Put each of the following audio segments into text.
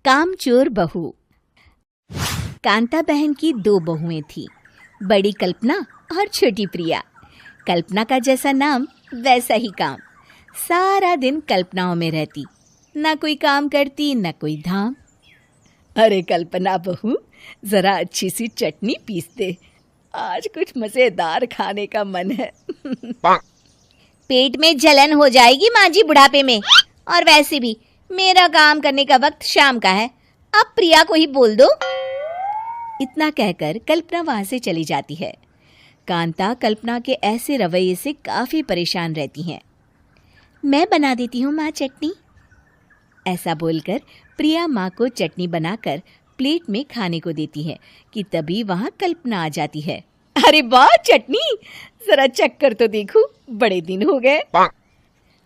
कामचोर बहू। कांता बहन की 2 बहुएं थीं, बड़ी कल्पना और छोटी प्रिया। कल्पना का जैसा नाम वैसा ही काम। सारा दिन कल्पनाओं में रहती, ना कोई काम करती न कोई धाम। अरे कल्पना बहू, जरा अच्छी सी चटनी पीस दे, आज कुछ मजेदार खाने का मन है। पेट में जलन हो जाएगी माँ जी बुढ़ापे में, और वैसे भी मेरा काम करने का वक्त शाम का है, अब प्रिया को ही बोल दो। इतना कहकर कल्पना वहां से चली जाती है। कांता कल्पना के ऐसे रवैये से काफी परेशान रहती हैं। मैं बना देती हूँ माँ चटनी, ऐसा बोलकर प्रिया माँ को चटनी बनाकर प्लेट में खाने को देती है कि तभी वहां कल्पना आ जाती है। अरे वाह चटनी, जरा चक्कर तो देखूं, बड़े दिन हो गए।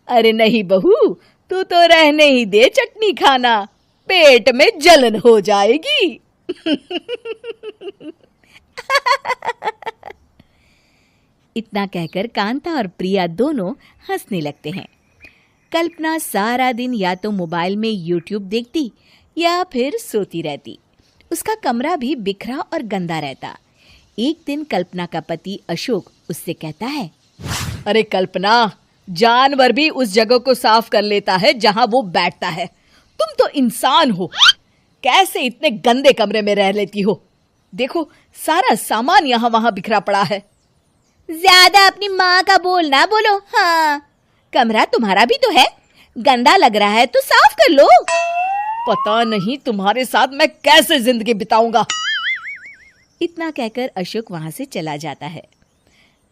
अरे नहीं बहू, तू तो रहने ही दे चटनी खाना, पेट में जलन हो जाएगी। इतना कहकर कांता और प्रिया दोनों हंसने लगते हैं। कल्पना सारा दिन या तो मोबाइल में यूट्यूब देखती या फिर सोती रहती। उसका कमरा भी बिखरा और गंदा रहता। एक दिन कल्पना का पति अशोक उससे कहता है, अरे कल्पना, जानवर भी उस जगह को साफ कर लेता है जहां वो बैठता है, तुम तो इंसान हो, कैसे इतने गंदे कमरे में रह लेती हो? देखो सारा सामान यहाँ वहां बिखरा पड़ा है। ज्यादा अपनी माँ का बोल ना बोलो। हाँ, कमरा तुम्हारा भी तो है, गंदा लग रहा है तो साफ कर लो। पता नहीं तुम्हारे साथ मैं कैसे जिंदगी बिताऊंगा। इतना कहकर अशोक वहां से चला जाता है।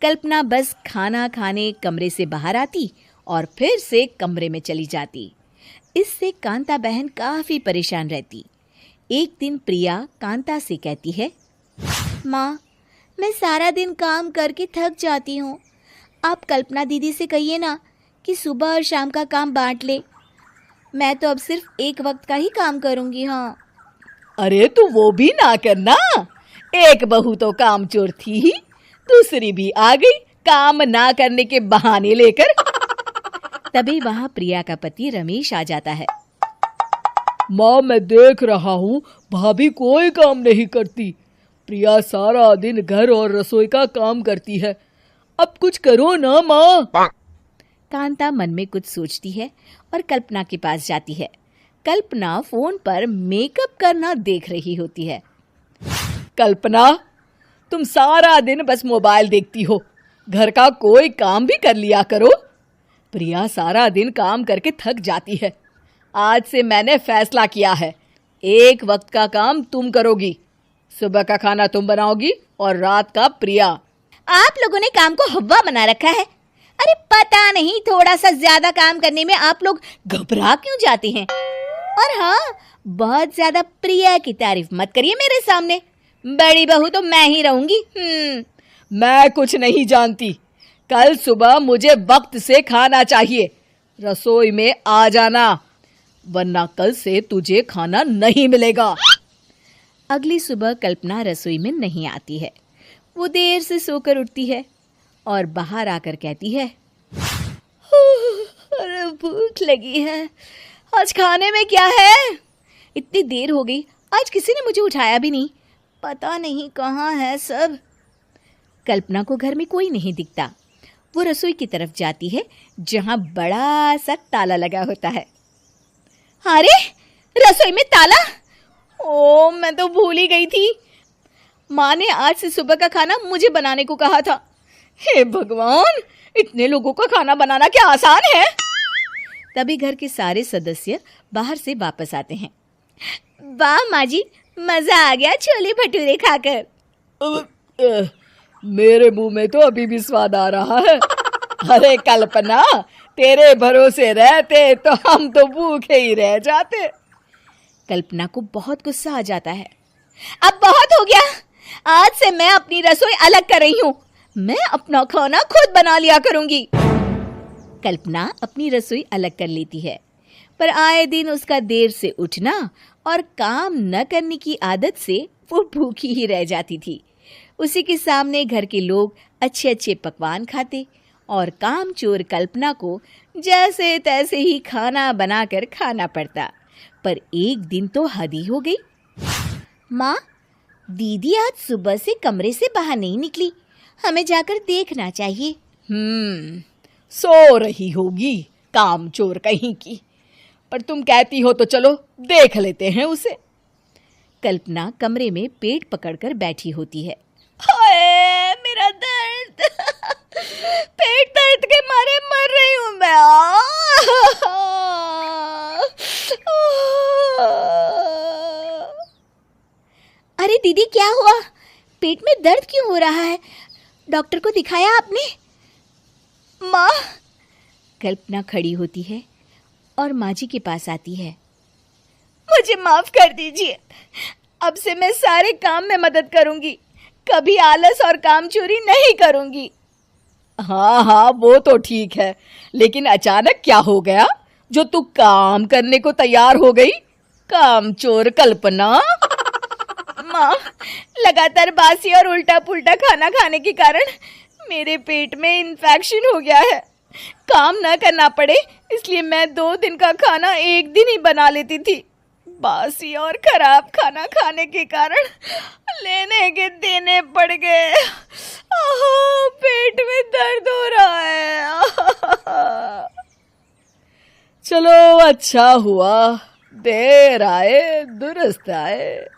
कल्पना बस खाना खाने कमरे से बाहर आती और फिर से कमरे में चली जाती। इससे कांता बहन काफी परेशान रहती। एक दिन प्रिया कांता से कहती है, माँ, मैं सारा दिन काम करके थक जाती हूँ, आप कल्पना दीदी से कहिए ना कि सुबह और शाम का काम बांट ले। मैं तो अब सिर्फ एक वक्त का ही काम करूँगी। हाँ। अरे तू वो भी ना करना, एक बहू तो कामचोर थी ही, दूसरी भी आ गई काम ना करने के बहाने लेकर। तभी वहां प्रिया का पति रमेश आ जाता है। माँ, मैं देख रहा हूँ भाभी कोई काम नहीं करती, प्रिया सारा दिन घर और रसोई का काम करती है, अब कुछ करो ना माँ। कांता मन में कुछ सोचती है और कल्पना के पास जाती है। कल्पना फोन पर मेकअप करना देख रही होती है। कल्पना, तुम सारा दिन बस मोबाइल देखती हो, घर का कोई काम भी कर लिया करो। प्रिया सारा दिन काम करके थक जाती है, आज से मैंने फैसला किया है, एक वक्त का काम तुम करोगी, सुबह का खाना तुम बनाओगी और रात का प्रिया। आप लोगों ने काम को हवा बना रखा है। अरे पता नहीं थोड़ा सा ज्यादा काम करने में आप लोग घबरा क्यों जाते हैं। और हाँ, बहुत ज्यादा प्रिया की तारीफ मत करिए मेरे सामने, बड़ी बहू तो मैं ही रहूंगी। मैं कुछ नहीं जानती, कल सुबह मुझे वक्त से खाना चाहिए, रसोई में आ जाना, वरना कल से तुझे खाना नहीं मिलेगा। अगली सुबह कल्पना रसोई में नहीं आती है। वो देर से सोकर उठती है और बाहर आकर कहती है, अरे भूख लगी है, आज खाने में क्या है? इतनी देर हो गई, आज किसी ने मुझे उठाया भी नहीं, पता नहीं कहाँ है सब। कल्पना को घर में कोई नहीं दिखता। वो रसोई की तरफ जाती है जहां बड़ा सा ताला लगा होता है। अरे रसोई में ताला? ओ, मैं तो भूल ही गई थी। माँ ने आज से सुबह का खाना मुझे बनाने को कहा था। हे भगवान, इतने लोगों का खाना बनाना क्या आसान है? तभी घर के सारे सदस्य बाहर से वापस आते हैं। वाह माँ जी, मजा आ गया छोले भटूरे खाकर। मेरे मुंह में तो अभी भी स्वाद आ रहा है। अरे कल्पना, तेरे भरोसे रहते तो हम तो भूखे ही रह जाते। कल्पना को बहुत गुस्सा आ जाता है। अब बहुत हो गया, आज से मैं अपनी रसोई अलग कर रही हूँ, मैं अपना खाना खुद बना लिया करूंगी। कल्पना अपनी रसोई अलग कर लेती है, पर आए दिन उसका देर से उठना और काम न करने की आदत से वो भूखी ही रह जाती थी। उसी के सामने घर के लोग अच्छे अच्छे पकवान खाते और कामचोर कल्पना को जैसे तैसे ही खाना बनाकर खाना पड़ता। पर एक दिन तो हद ही हो गई। माँ, दीदी आज सुबह से कमरे से बाहर नहीं निकली, हमें जाकर देखना चाहिए। सो रही होगी कामचोर कहीं की, पर तुम कहती हो तो चलो देख लेते हैं उसे। कल्पना कमरे में पेट पकड़कर बैठी होती है। हाय मेरा दर्द, पेट दर्द के मारे मर रही हूं मैं। अरे दीदी, क्या हुआ? पेट में दर्द क्यों हो रहा है? डॉक्टर को दिखाया आपने? माँ, कल्पना खड़ी होती है और माँ जी के पास आती है। मुझे माफ कर दीजिए, अब से मैं सारे काम में मदद करूंगी, कभी आलस और काम चोरी नहीं करूंगी। हाँ, वो तो ठीक है, लेकिन अचानक क्या हो गया जो तू काम करने को तैयार हो गई? कामचोर कल्पना। माँ, लगातार बासी और उल्टा पुल्टा खाना खाने के कारण मेरे पेट में इन्फेक्शन हो गया है। काम न करना पड़े इसलिए मैं 2 दिन का खाना एक दिन ही बना लेती थी। बासी और खराब खाना खाने के कारण लेने के देने पड़ गए। पेट में दर्द हो रहा है। चलो अच्छा हुआ, देर आए दुरुस्त आए।